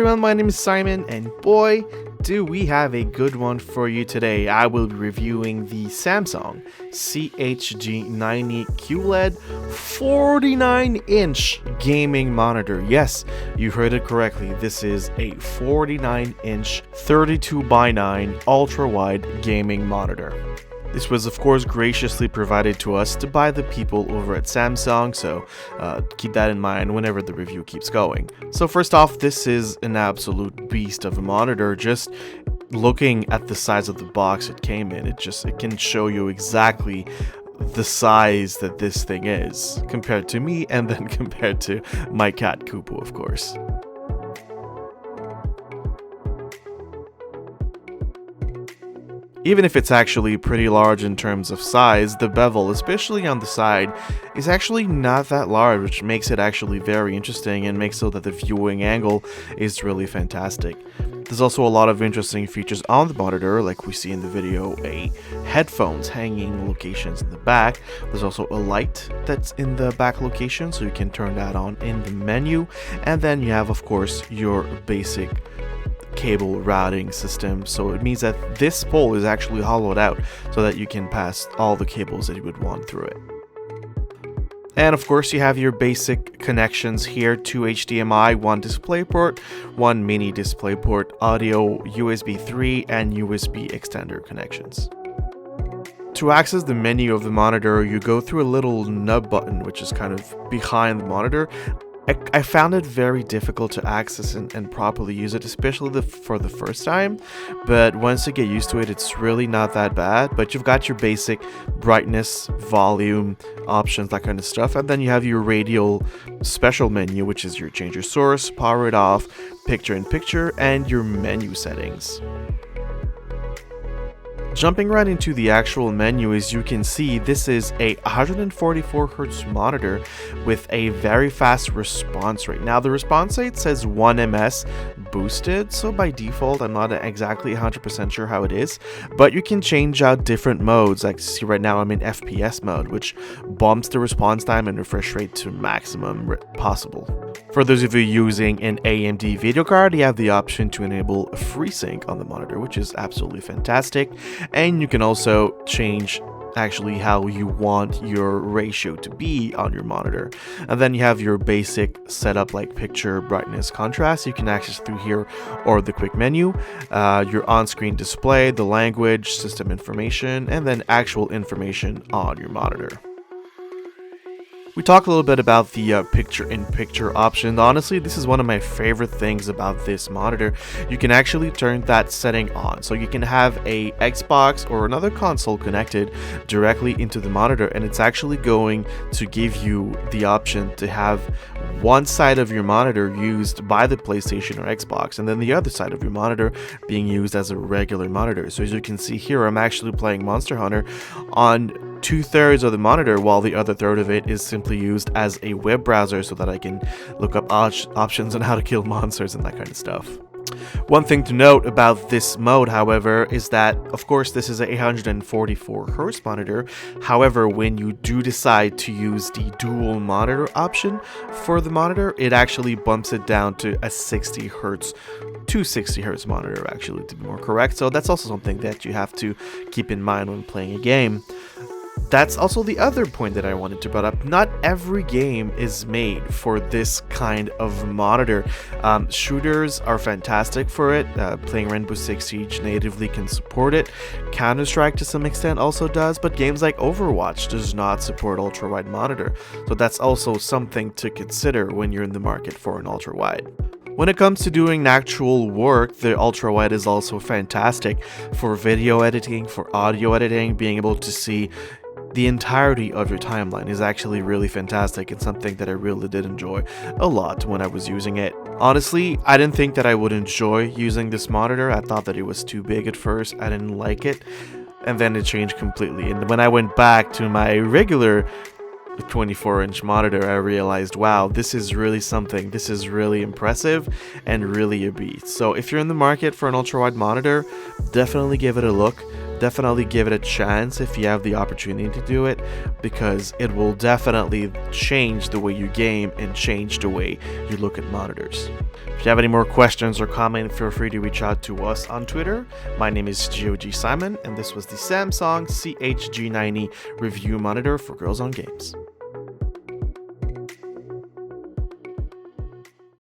everyone, my name is Simon, and boy, do we have a good one for you today. I will be reviewing the Samsung CHG90 QLED 49-inch gaming monitor. Yes, you heard it correctly. This is a 49-inch 32:9 ultra-wide gaming monitor. This was of course graciously provided to us by the people over at Samsung, so keep that in mind whenever the review keeps going. So first off, this is an absolute beast of a monitor. Just looking at the size of the box it came in, it can show you exactly the size that this thing is compared to me, and then compared to my cat Kupu, of course. Even if it's actually pretty large in terms of size, the bevel, especially on the side, is actually not that large, which makes it actually very interesting and makes so that the viewing angle is really fantastic. There's also a lot of interesting features on the monitor, like we see in the video, headphones hanging locations in the back. There's also a light that's in the back location, so you can turn that on in the menu. And then you have, of course, your basic cable routing system, so it means that this pole is actually hollowed out so that you can pass all the cables that you would want through it. And of course you have your basic connections here: 2 HDMI, 1 DisplayPort, 1 mini DisplayPort, audio, USB 3, and USB extender connections. To access the menu of the monitor, you go through a little nub button which is kind of behind the monitor. I found it very difficult to access and properly use it, especially for the first time, but once you get used to it, it's really not that bad. But you've got your basic brightness, volume options, that kind of stuff, and then you have your radial special menu, which is your change your source, power it off, picture in picture, and your menu settings. Jumping right into the actual menu, as you can see, this is a 144Hz monitor with a very fast response rate. Now the response rate says 1 ms boosted, so by default I'm not exactly 100% sure how it is, but you can change out different modes. Like you see right now I'm in FPS mode, which bumps the response time and refresh rate to maximum possible. For those of you using an AMD video card, you have the option to enable FreeSync on the monitor, which is absolutely fantastic. And you can also change actually how you want your ratio to be on your monitor. And then you have your basic setup like picture, brightness, contrast. You can access through here or the quick menu, your on-screen display, the language, system information, and then actual information on your monitor. We talked a little bit about the picture-in-picture option. Honestly, this is one of my favorite things about this monitor. You can actually turn that setting on, so you can have a Xbox or another console connected directly into the monitor, and it's actually going to give you the option to have one side of your monitor used by the PlayStation or Xbox, and then the other side of your monitor being used as a regular monitor. So as you can see here, I'm actually playing Monster Hunter on 2/3 of the monitor, while the other third of it is simply used as a web browser so that I can look up options on how to kill monsters and that kind of stuff. One thing to note about this mode, however, is that of course this is a 144Hz monitor. However, when you do decide to use the dual monitor option for the monitor, it actually bumps it down to a 60Hz, 260Hz monitor actually, to be more correct. So that's also something that you have to keep in mind when playing a game. That's also the other point that I wanted to bring up. Not every game is made for this kind of monitor. Shooters are fantastic for it. Playing Rainbow Six Siege natively can support it. Counter-Strike to some extent also does, but games like Overwatch does not support ultra-wide monitor. So that's also something to consider when you're in the market for an ultra-wide. When it comes to doing actual work, the ultra-wide is also fantastic for video editing, for audio editing. Being able to see the entirety of your timeline is actually really fantastic. It's something that I really did enjoy a lot when I was using it. Honestly, I didn't think that I would enjoy using this monitor. I thought that it was too big at first. I didn't like it, and then it changed completely. And when I went back to my regular 24-inch monitor, I realized, wow, this is really something. This is really impressive and really a beast. So if you're in the market for an ultra-wide monitor, definitely give it a look. definitely give it a chance if you have the opportunity to do it, because it will definitely change the way you game and change the way you look at monitors. If you have any more questions or comments, feel free to reach out to us on Twitter. My name is GOG Simon, and this was the Samsung CHG90 review monitor for Girls on Games.